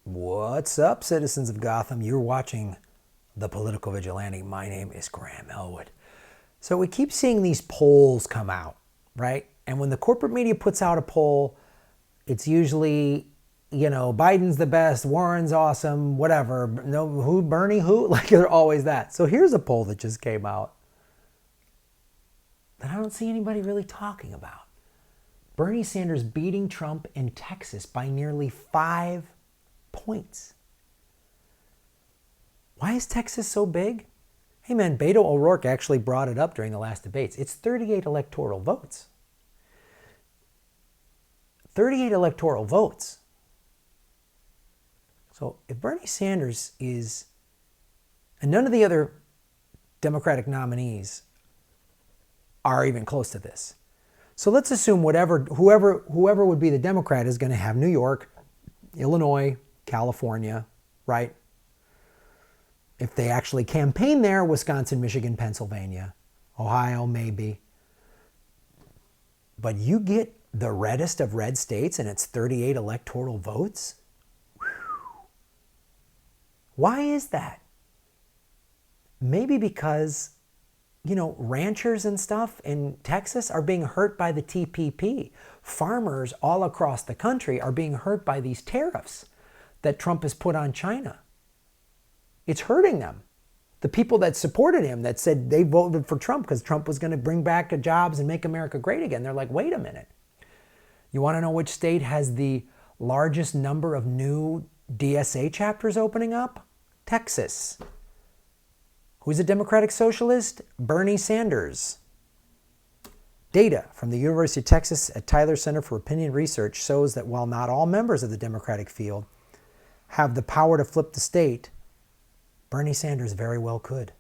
What's up, citizens of Gotham? You're watching The Political Vigilante. My name is Graham Elwood. So we keep seeing these polls come out, right? And when the corporate media puts out a poll, it's usually, Biden's the best, Warren's awesome, whatever. No, who, Bernie, who? Like, they're always that. So here's a poll that just came out that I don't see anybody really talking about. Bernie Sanders beating Trump in Texas by nearly 5 points. Why is Texas so big? Hey man, Beto O'Rourke actually brought it up during the last debates. It's 38 electoral votes. 38 electoral votes. So if Bernie Sanders is, and none of the other Democratic nominees are even close to this. So let's assume whoever would be the Democrat is going to have New York, Illinois, California, right? If they actually campaign there, Wisconsin, Michigan, Pennsylvania, Ohio, maybe. But you get the reddest of red states and it's 38 electoral votes? Whew. Why is that? Maybe because, ranchers and stuff in Texas are being hurt by the TPP. Farmers all across the country are being hurt by these tariffs that Trump has put on China. It's hurting them. The people that supported him, that said they voted for Trump because Trump was going to bring back jobs and make America great again, they're like, wait a minute. You want to know which state has the largest number of new DSA chapters opening up? Texas. Who's a Democratic Socialist? Bernie Sanders. Data from the University of Texas at Tyler Center for Opinion Research shows that while not all members of the Democratic field have the power to flip the state, Bernie Sanders very well could.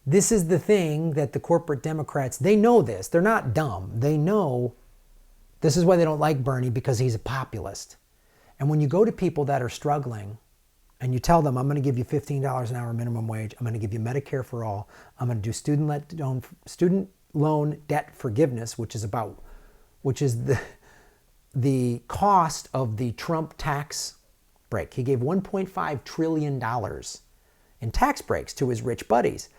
This is the thing that the corporate Democrats, they know this. They're not dumb. They know this is why they don't like Bernie, because he's a populist. And when you go to people that are struggling and you tell them, I'm going to give you $15 an hour minimum wage, I'm going to give you Medicare for all, I'm going to do student loan debt forgiveness, which is the cost of the Trump tax break. He gave $1.5 trillion in tax breaks to his rich buddies.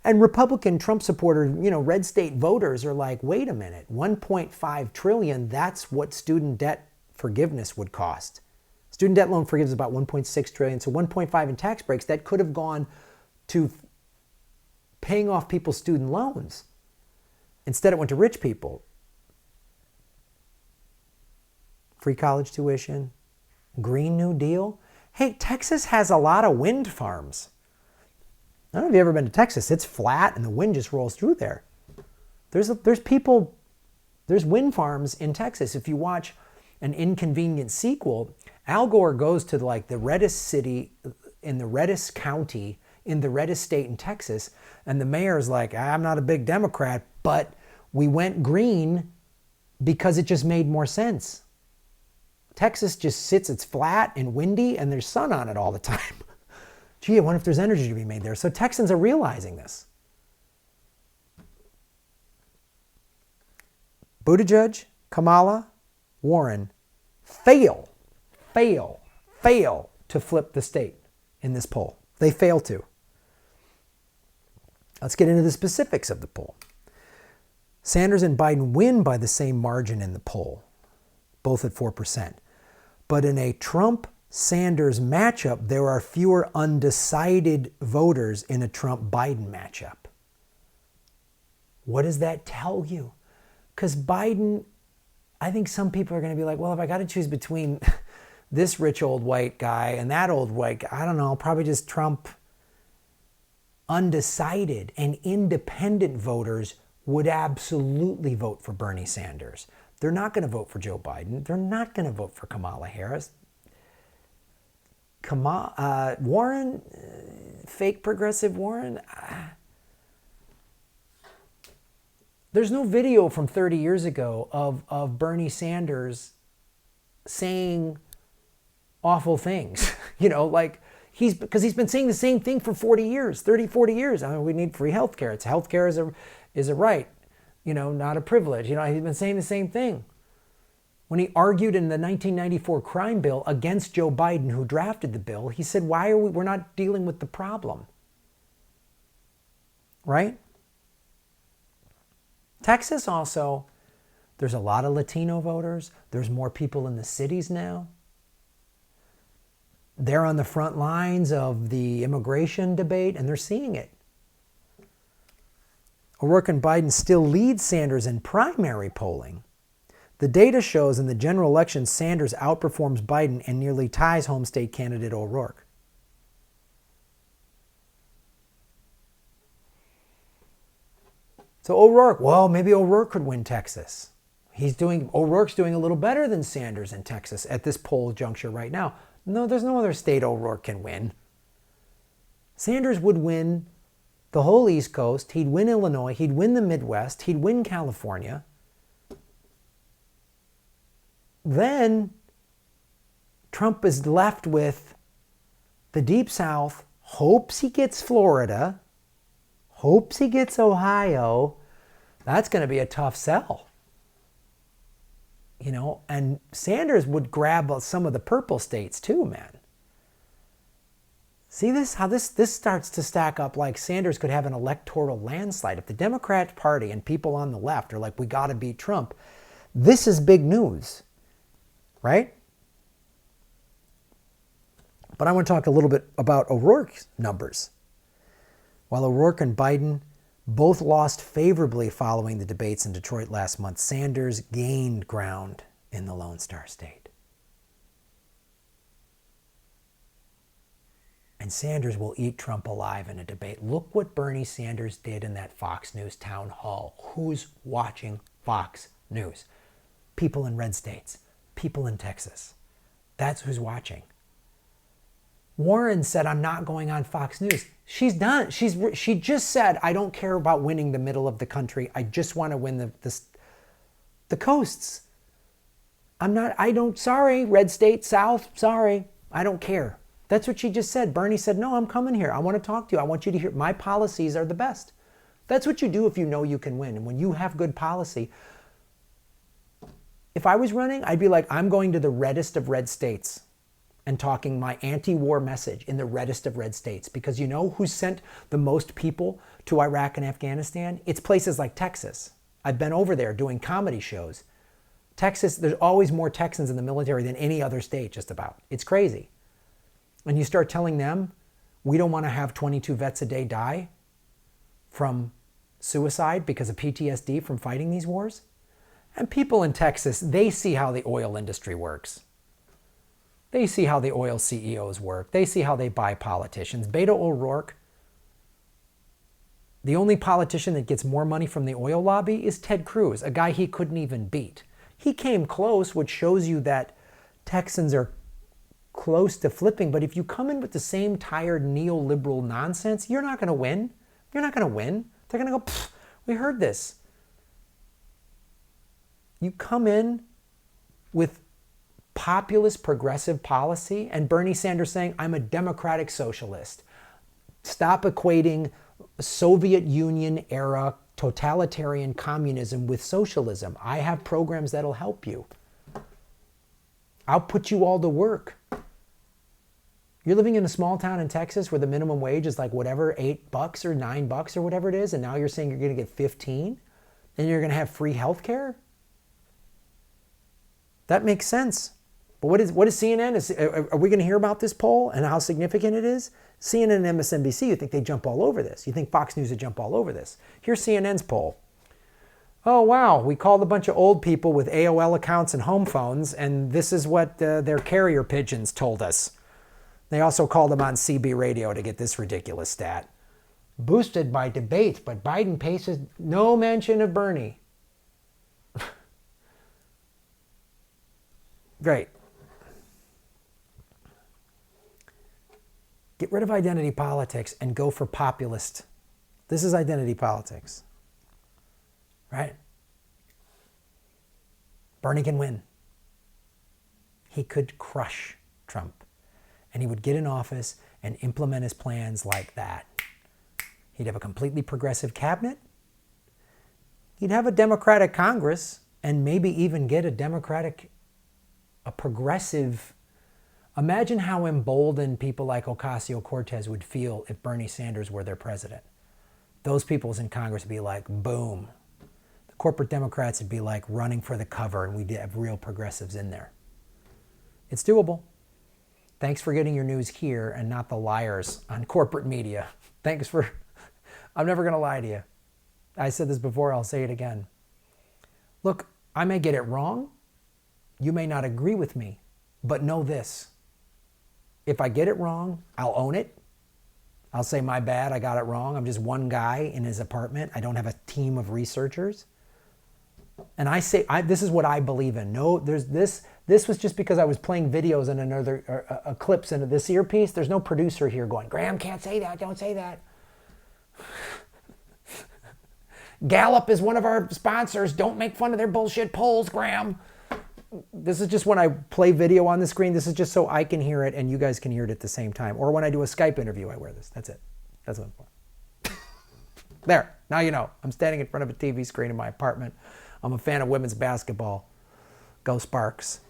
And Republican Trump supporters, red state voters are like, wait a minute, $1.5 trillion, that's what student debt forgiveness would cost. Student debt loan forgiveness is about $1.6 trillion. So $1.5 in tax breaks, that could have gone to paying off people's student loans. Instead, it went to rich people. Free college tuition, Green New Deal. Hey, Texas has a lot of wind farms. I don't know if you've ever been to Texas. It's flat and the wind just rolls through there. There's wind farms in Texas. If you watch An Inconvenient Sequel, Al Gore goes to the reddest city in the reddest county in the reddest state in Texas, and the mayor's like, I'm not a big Democrat, but we went green because it just made more sense. Texas just sits, it's flat and windy, and there's sun on it all the time. Gee, I wonder if there's energy to be made there. So Texans are realizing this. Buttigieg, Kamala, Warren fail to flip the state in this poll. They fail to. Let's get into the specifics of the poll. Sanders and Biden win by the same margin in the poll, both at 4%. But in a Trump-Sanders matchup, there are fewer undecided voters in a Trump-Biden matchup. What does that tell you? Because Biden, I think some people are going to be like, well, if I got to choose between this rich old white guy and that old white guy, I don't know, probably just Trump. Undecided and independent voters would absolutely vote for Bernie Sanders. They're not going to vote for Joe Biden. They're not going to vote for Kamala Harris. Warren, fake progressive Warren. There's no video from 30 years ago of Bernie Sanders saying awful things, because he's been saying the same thing for 40 years, 30, 40 years. I mean, we need free healthcare. Healthcare is a right, not a privilege. He's been saying the same thing. When he argued in the 1994 crime bill against Joe Biden, who drafted the bill, he said, why are we're not dealing with the problem? Right? Texas also, there's a lot of Latino voters. There's more people in the cities now. They're on the front lines of the immigration debate, and they're seeing it. O'Rourke and Biden still lead Sanders in primary polling. The data shows in the general election, Sanders outperforms Biden and nearly ties home state candidate O'Rourke. So O'Rourke, well, maybe O'Rourke could win Texas. O'Rourke's doing a little better than Sanders in Texas at this poll juncture right now. No, there's no other state O'Rourke can win. Sanders would win the whole East Coast. He'd win Illinois. He'd win the Midwest. He'd win California. Then Trump is left with the Deep South, hopes he gets Florida, hopes he gets Ohio. That's going to be a tough sell. You know, and Sanders would grab some of the purple states too, man. See this? How this starts to stack up like Sanders could have an electoral landslide. If the Democrat Party and people on the left are like, we got to beat Trump, this is big news, right? But I want to talk a little bit about O'Rourke's numbers. While O'Rourke and Biden both lost favorably following the debates in Detroit last month, Sanders gained ground in the Lone Star State. And Sanders will eat Trump alive in a debate. Look what Bernie Sanders did in that Fox News town hall. Who's watching Fox News? People in red states, people in Texas. That's who's watching. Warren said, I'm not going on Fox News. She's done. She just said, I don't care about winning the middle of the country. I just want to win the coasts. Sorry, red state, South, sorry. I don't care. That's what she just said. Bernie said, no, I'm coming here. I want to talk to you. I want you to hear my policies are the best. That's what you do if you know you can win. And when you have good policy, if I was running, I'd be like, I'm going to the reddest of red states and talking my anti-war message in the reddest of red states. Because you know who sent the most people to Iraq and Afghanistan? It's places like Texas. I've been over there doing comedy shows. Texas, there's always more Texans in the military than any other state, just about. It's crazy. And you start telling them, we don't want to have 22 vets a day die from suicide because of PTSD from fighting these wars. And people in Texas, they see how the oil industry works. They see how the oil CEOs work. They see how they buy politicians. Beto O'Rourke, the only politician that gets more money from the oil lobby is Ted Cruz, a guy he couldn't even beat. He came close, which shows you that Texans are close to flipping. But if you come in with the same tired neoliberal nonsense, you're not going to win. You're not going to win. They're going to go, we heard this. You come in with populist progressive policy and Bernie Sanders saying, I'm a democratic socialist. Stop equating Soviet Union era totalitarian communism with socialism. I have programs that'll help you. I'll put you all to work. You're living in a small town in Texas where the minimum wage is like whatever, $8 or $9 or whatever it is, and now you're saying you're going to get 15 and you're going to have free health care? That makes sense. But what is CNN? Are we going to hear about this poll and how significant it is? CNN and MSNBC, you think they jump all over this. You think Fox News would jump all over this. Here's CNN's poll. Oh, wow, we called a bunch of old people with AOL accounts and home phones, and this is what their carrier pigeons told us. They also called them on CB radio to get this ridiculous stat. Boosted by debates, but Biden paces no mention of Bernie. Great. Get rid of identity politics and go for populist. This is identity politics. Right? Bernie can win. He could crush Trump. And he would get in office and implement his plans like that. He'd have a completely progressive cabinet. He'd have a Democratic Congress and maybe even get a Democratic a progressive. Imagine how emboldened people like Ocasio-Cortez would feel if Bernie Sanders were their president. Those peoples in Congress would be like, boom. The corporate Democrats would be like running for the cover, and we'd have real progressives in there. It's doable. Thanks for getting your news here and not the liars on corporate media. Thanks for, I'm never going to lie to you. I said this before, I'll say it again. Look, I may get it wrong. You may not agree with me, but know this. If I get it wrong, I'll own it. I'll say, my bad, I got it wrong. I'm just one guy in his apartment. I don't have a team of researchers. And I say, this is what I believe in. No, there's this. This was just because I was playing videos and another clips into this earpiece. There's no producer here going, Graham can't say that. Don't say that. Gallup is one of our sponsors. Don't make fun of their bullshit polls, Graham. This is just when I play video on the screen. This is just so I can hear it and you guys can hear it at the same time. Or when I do a Skype interview, I wear this. That's it. That's what I'm for. There. Now you know. I'm standing in front of a TV screen in my apartment. I'm a fan of women's basketball. Go Sparks.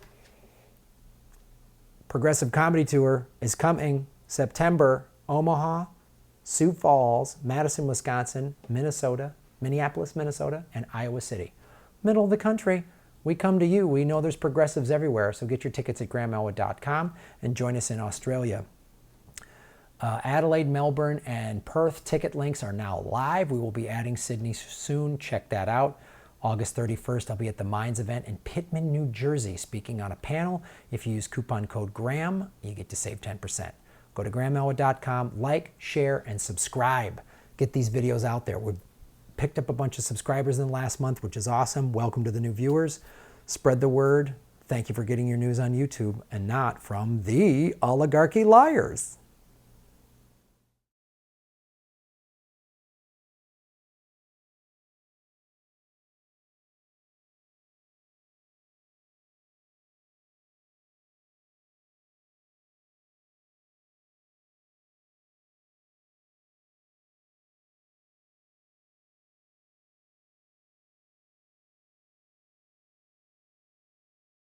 Progressive Comedy Tour is coming September. Omaha, Sioux Falls, Madison, Wisconsin, Minnesota, Minneapolis, Minnesota, and Iowa City. Middle of the country. We come to you. We know there's progressives everywhere, so get your tickets at grahamelwood.com and join us in Australia. Adelaide, Melbourne, and Perth ticket links are now live. We will be adding Sydney soon. Check that out. August 31st, I'll be at the Minds event in Pittman, New Jersey, speaking on a panel. If you use coupon code GRAHAM, you get to save 10%. Go to grahamelwood.com, like, share, and subscribe. Get these videos out there. We've picked up a bunch of subscribers in the last month, which is awesome. Welcome to the new viewers. Spread the word. Thank you for getting your news on YouTube and not from the oligarchy liars.